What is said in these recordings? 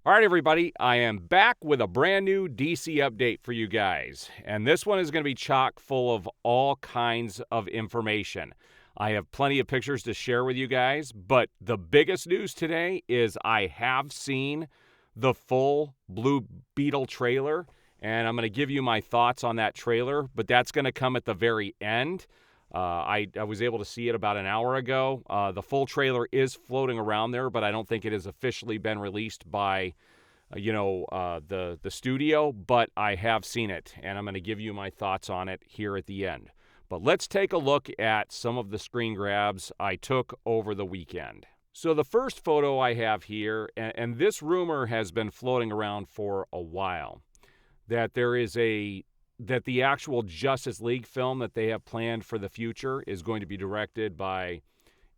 All right, everybody, I am back with a brand new DC update for you guys. And this one is going to be chock full of all kinds of information. I have plenty of pictures to share with you guys, but the biggest news today is I have seen the full Blue Beetle trailer, and I'm going to give you my thoughts on that trailer, but that's going to come at the very end. I was able to see it about an hour ago. The full trailer is floating around there, but I don't think it has officially been released by, the studio. But I have seen it, and I'm going to give you my thoughts on it here at the end. But let's take a look at some of the screen grabs I took over the weekend. So the first photo I have here, and this rumor has been floating around for a while, that that the actual Justice League film that they have planned for the future is going to be directed by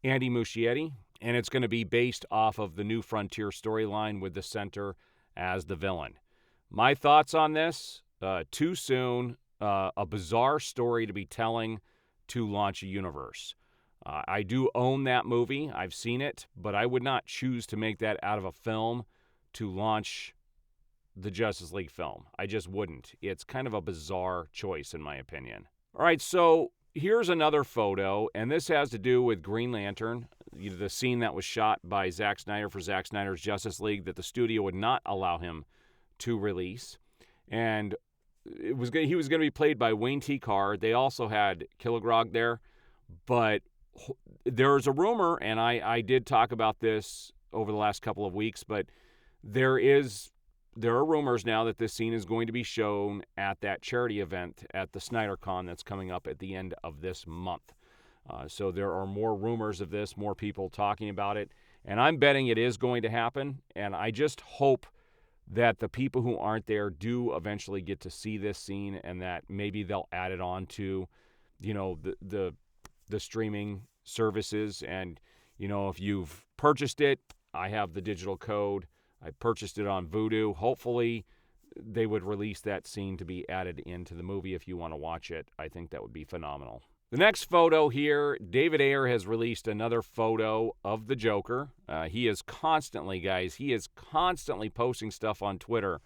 Andy Muschietti, and it's going to be based off of the New Frontier storyline with the Center as the villain. My thoughts on this, too soon, a bizarre story to be telling to launch a universe. I do own that movie. I've seen it, but I would not choose to make that out of a film to launch the Justice League film. I just wouldn't. It's kind of a bizarre choice, in my opinion. All right, so here's another photo, and this has to do with Green Lantern, the scene that was shot by Zack Snyder for Zack Snyder's Justice League that the studio would not allow him to release. And he was going to be played by Wayne T. Carr. They also had Kilogrog there, but there's a rumor, and I did talk about this over the last couple of weeks, but there are rumors now that this scene is going to be shown at that charity event at the SnyderCon that's coming up at the end of this month. So there are more rumors of this, more people talking about it, and I'm betting it is going to happen, and I just hope that the people who aren't there do eventually get to see this scene, and that maybe they'll add it on to, the streaming services. And, if you've purchased it, I have the digital code. I purchased it on Vudu. Hopefully, they would release that scene to be added into the movie if you want to watch it. I think that would be phenomenal. The next photo here, David Ayer has released another photo of the Joker. He is constantly posting stuff on Twitter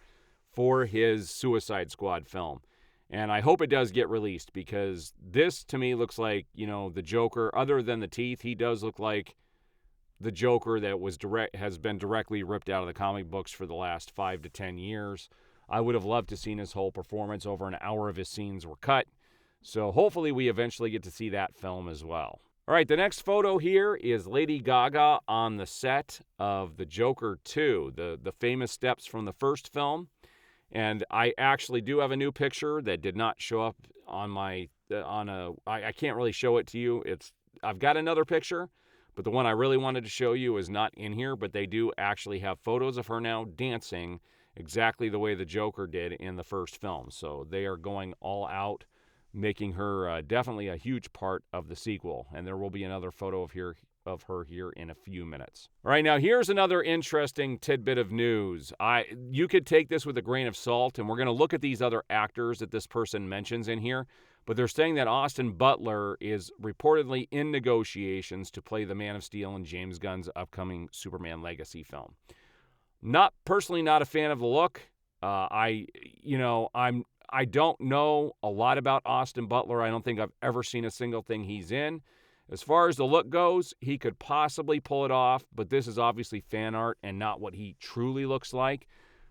for his Suicide Squad film. And I hope it does get released, because this, to me, looks like, the Joker. Other than the teeth, he does look like the Joker that has been directly ripped out of the comic books for the last 5 to 10 years. I would have loved to seen his whole performance. Over an hour of his scenes were cut. So hopefully we eventually get to see that film as well. All right, the next photo here is Lady Gaga on the set of The Joker 2, the famous steps from the first film. And I actually do have a new picture that did not show up on I can't really show it to you. I've got another picture, but the one I really wanted to show you is not in here, but they do actually have photos of her now dancing exactly the way the Joker did in the first film. So they are going all out, making her definitely a huge part of the sequel. And there will be another photo of her here in a few minutes. All right, now here's another interesting tidbit of news. You could take this with a grain of salt, and we're going to look at these other actors that this person mentions in here. But they're saying that Austin Butler is reportedly in negotiations to play the Man of Steel in James Gunn's upcoming Superman Legacy film. Personally not a fan of the look. I don't know a lot about Austin Butler. I don't think I've ever seen a single thing he's in. As far as the look goes, he could possibly pull it off, but this is obviously fan art and not what he truly looks like.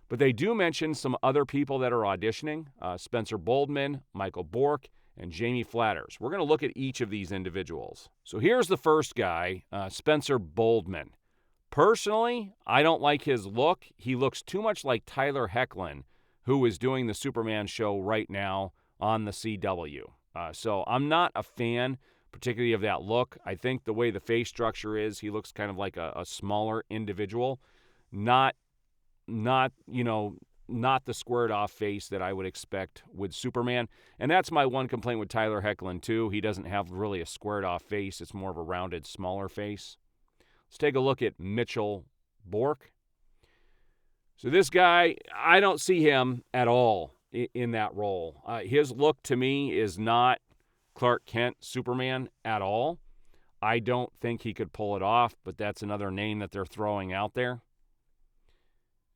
But they do mention some other people that are auditioning, Spencer Boldman, Michael Bork, and Jamie Flatters. We're going to look at each of these individuals. So here's the first guy, Spencer Boldman. Personally, I don't like his look. He looks too much like Tyler Hoechlin, who is doing the Superman show right now on the CW. So I'm not a fan, particularly of that look. I think the way the face structure is, he looks kind of like a smaller individual, not the squared off face that I would expect with Superman. And that's my one complaint with Tyler Hoechlin too. He doesn't have really a squared off face. It's more of a rounded, smaller face. Let's take a look at Mitchell Bork. So this guy, I don't see him at all in that role. His look to me is not Clark Kent Superman at all. I don't think he could pull it off, but that's another name that they're throwing out there.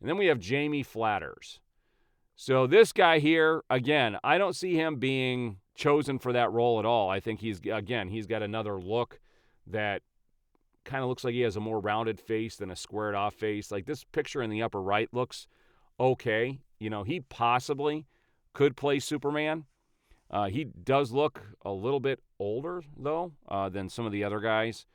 And then we have Jamie Flatters. So this guy here, again, I don't see him being chosen for that role at all. I think he's got another look that kind of looks like he has a more rounded face than a squared off face. Like this picture in the upper right looks okay. He possibly could play Superman. He does look a little bit older, though, than some of the other guys.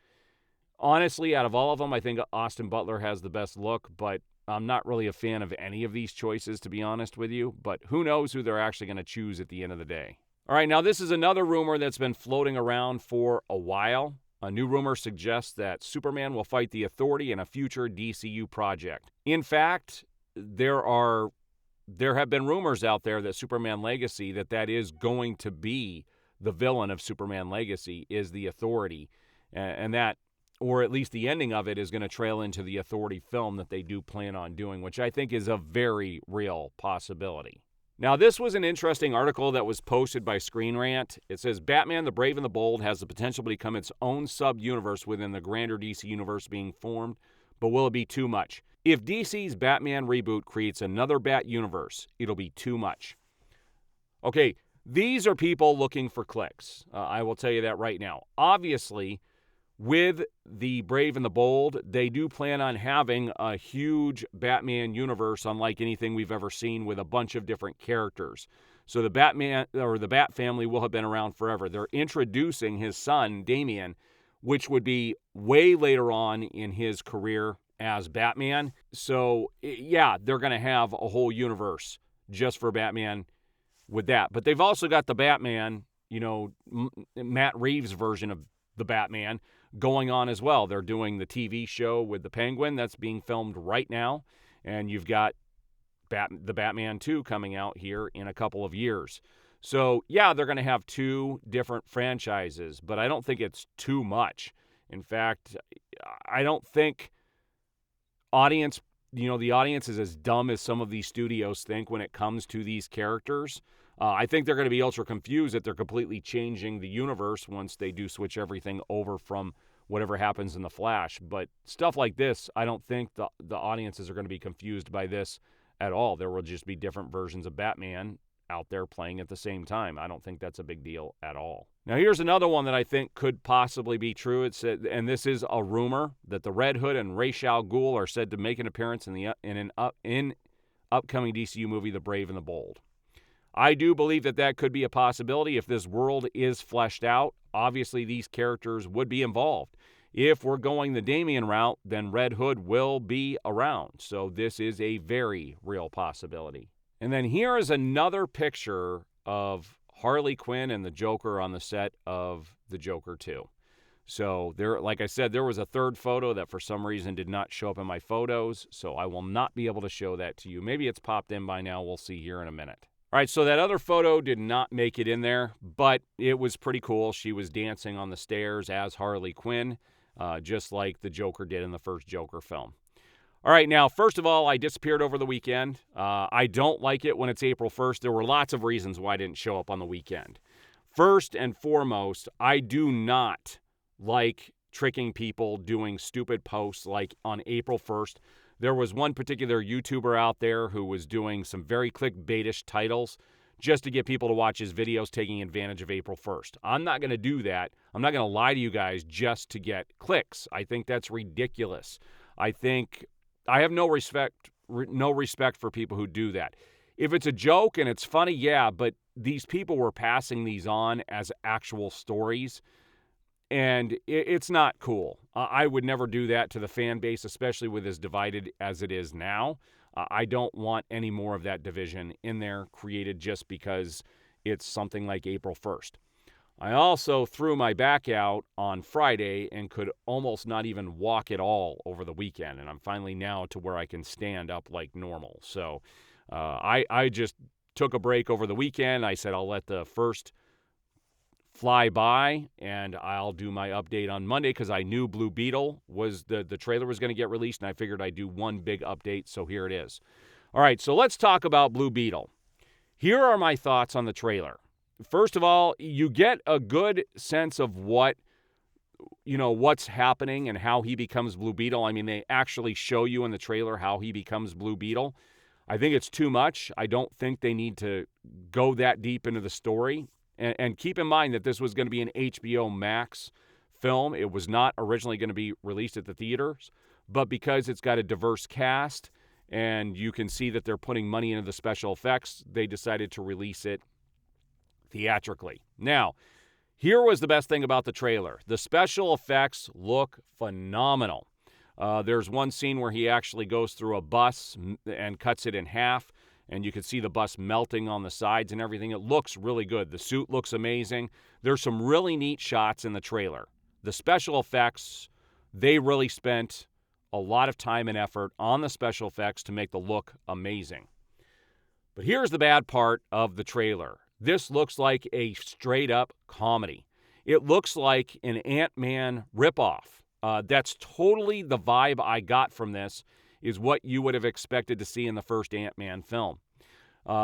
Honestly, out of all of them, I think Austin Butler has the best look, but I'm not really a fan of any of these choices, to be honest with you. But who knows who they're actually going to choose at the end of the day. All right, now this is another rumor that's been floating around for a while. A new rumor suggests that Superman will fight the Authority in a future DCU project. In fact, there have been rumors out there that Superman Legacy, that is going to be the villain of Superman Legacy, is the Authority. And that, or at least the ending of it, is going to trail into the Authority film that they do plan on doing, which I think is a very real possibility. Now, this was an interesting article that was posted by Screen Rant. It says, Batman the Brave and the Bold has the potential to become its own sub-universe within the grander DC universe being formed, but will it be too much? If DC's Batman reboot creates another Bat universe, it'll be too much. Okay, these are people looking for clicks. I will tell you that right now. Obviously, with the Brave and the Bold, they do plan on having a huge Batman universe unlike anything we've ever seen, with a bunch of different characters. So the Batman, or the Bat family, will have been around forever. They're introducing his son, Damian, which would be way later on in his career as Batman. So, yeah, they're going to have a whole universe just for Batman with that. But they've also got the Batman, Matt Reeves' version of the Batman going on as well. They're doing the TV show with the Penguin that's being filmed right now, and you've got the Batman 2 coming out here in a couple of years. So, yeah, they're going to have two different franchises, but I don't think it's too much. In fact, I don't think the audience is as dumb as some of these studios think when it comes to these characters. I think they're going to be ultra confused that they're completely changing the universe once they do switch everything over from whatever happens in The Flash. But stuff like this, I don't think the audiences are going to be confused by this at all. There will just be different versions of Batman out there playing at the same time. I don't think that's a big deal at all. Now, here's another one that I think could possibly be true. It said, and this is a rumor, that the Red Hood and Ra's al Ghul are said to make an appearance in upcoming DCU movie, The Brave and the Bold. I do believe that could be a possibility if this world is fleshed out. Obviously, these characters would be involved. If we're going the Damian route, then Red Hood will be around. So this is a very real possibility. And then here is another picture of Harley Quinn and the Joker on the set of The Joker 2. So there, like I said, there was a third photo that for some reason did not show up in my photos, so I will not be able to show that to you. Maybe it's popped in by now. We'll see here in a minute. All right, so that other photo did not make it in there, but it was pretty cool. She was dancing on the stairs as Harley Quinn, just like the Joker did in the first Joker film. All right, now, first of all, I disappeared over the weekend. I don't like it when it's April 1st. There were lots of reasons why I didn't show up on the weekend. First and foremost, I do not like tricking people doing stupid posts like on April 1st. There was one particular YouTuber out there who was doing some very clickbaitish titles just to get people to watch his videos taking advantage of April 1st. I'm not going to do that. I'm not going to lie to you guys just to get clicks. I think that's ridiculous. I have no respect for people who do that. If it's a joke and it's funny, yeah, but these people were passing these on as actual stories, and it's not cool. I would never do that to the fan base, especially with as divided as it is now. I don't want any more of that division in there created just because it's something like April 1st. I also threw my back out on Friday and could almost not even walk at all over the weekend, and I'm finally now to where I can stand up like normal. So I just took a break over the weekend. I said I'll let the first fly by, and I'll do my update on Monday because I knew Blue Beetle was the trailer was going to get released, and I figured I'd do one big update, so here it is. All right, so let's talk about Blue Beetle. Here are my thoughts on the trailer. First of all, you get a good sense of what what's happening and how he becomes Blue Beetle. I mean, they actually show you in the trailer how he becomes Blue Beetle. I think it's too much. I don't think they need to go that deep into the story. And keep in mind that this was going to be an HBO Max film. It was not originally going to be released at the theaters, but because it's got a diverse cast and you can see that they're putting money into the special effects, they decided to release it theatrically. Now, here was the best thing about the trailer. The special effects look phenomenal. There's one scene where he actually goes through a bus and cuts it in half, and you can see the bus melting on the sides and everything. It looks really good. The suit looks amazing. There's some really neat shots in the trailer. The special effects, they really spent a lot of time and effort on the special effects to make the look amazing. But here's the bad part of the trailer. This looks like a straight-up comedy. It looks like an Ant-Man ripoff. That's totally the vibe I got from this, is what you would have expected to see in the first Ant-Man film.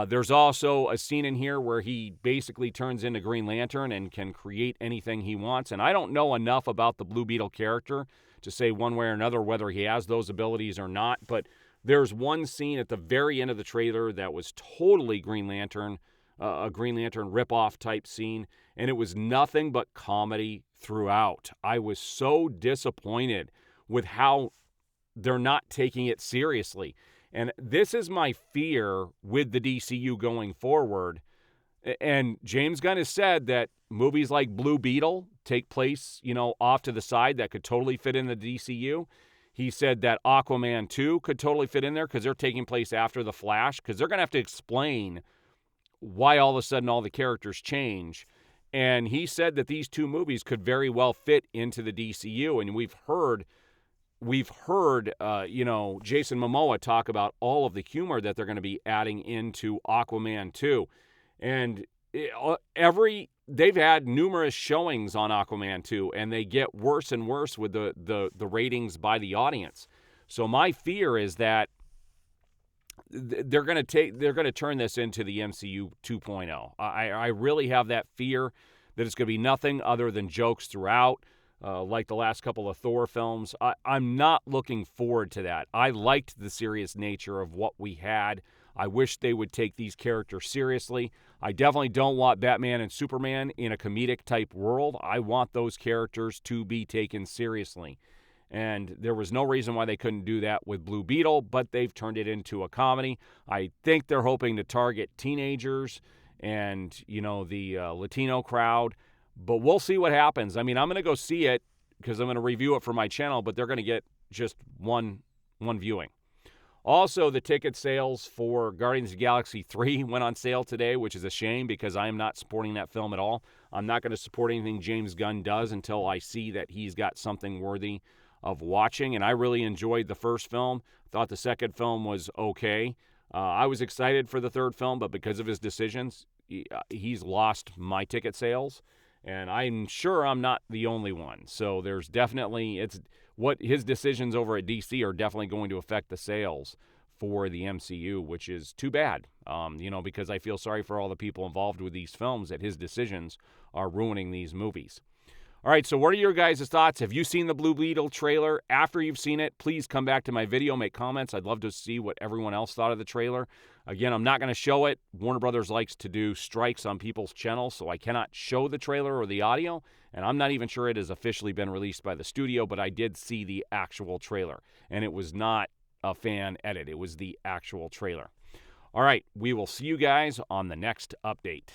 There's also a scene in here where he basically turns into Green Lantern and can create anything he wants. And I don't know enough about the Blue Beetle character to say one way or another whether he has those abilities or not. But there's one scene at the very end of the trailer that was totally Green Lantern, a Green Lantern ripoff type scene, and it was nothing but comedy throughout. I was so disappointed with how they're not taking it seriously. And this is my fear with the DCU going forward. And James Gunn has said that movies like Blue Beetle take place, off to the side that could totally fit in the DCU. He said that Aquaman 2 could totally fit in there because they're taking place after The Flash, because they're going to have to explain why all of a sudden all the characters change. And he said that these two movies could very well fit into the DCU. And we've heard Jason Momoa talk about all of the humor that they're going to be adding into Aquaman 2. And they've had numerous showings on Aquaman 2, and they get worse and worse with the ratings by the audience. So my fear is that they're going to turn this into the MCU 2.0. I really have that fear that it's going to be nothing other than jokes throughout, like the last couple of Thor films. I'm not looking forward to that. I liked the serious nature of what we had. I wish they would take these characters seriously. I definitely don't want Batman and Superman in a comedic type world. I want those characters to be taken seriously. And there was no reason why they couldn't do that with Blue Beetle, but they've turned it into a comedy. I think they're hoping to target teenagers and, the Latino crowd. But we'll see what happens. I mean, I'm going to go see it because I'm going to review it for my channel, but they're going to get just one viewing. Also, the ticket sales for Guardians of the Galaxy 3 went on sale today, which is a shame because I am not supporting that film at all. I'm not going to support anything James Gunn does until I see that he's got something worthy of watching. And I really enjoyed the first film. Thought the second film was okay. I was excited for the third film, but because of his decisions, he's lost my ticket sales. And I'm sure I'm not the only one. So there's definitely, his decisions over at DC are definitely going to affect the sales for the MCU, which is too bad, because I feel sorry for all the people involved with these films that his decisions are ruining these movies. All right, so what are your guys' thoughts? Have you seen the Blue Beetle trailer? After you've seen it, please come back to my video, make comments. I'd love to see what everyone else thought of the trailer. Again, I'm not going to show it. Warner Brothers likes to do strikes on people's channels, so I cannot show the trailer or the audio, and I'm not even sure it has officially been released by the studio, but I did see the actual trailer, and it was not a fan edit. It was the actual trailer. All right, we will see you guys on the next update.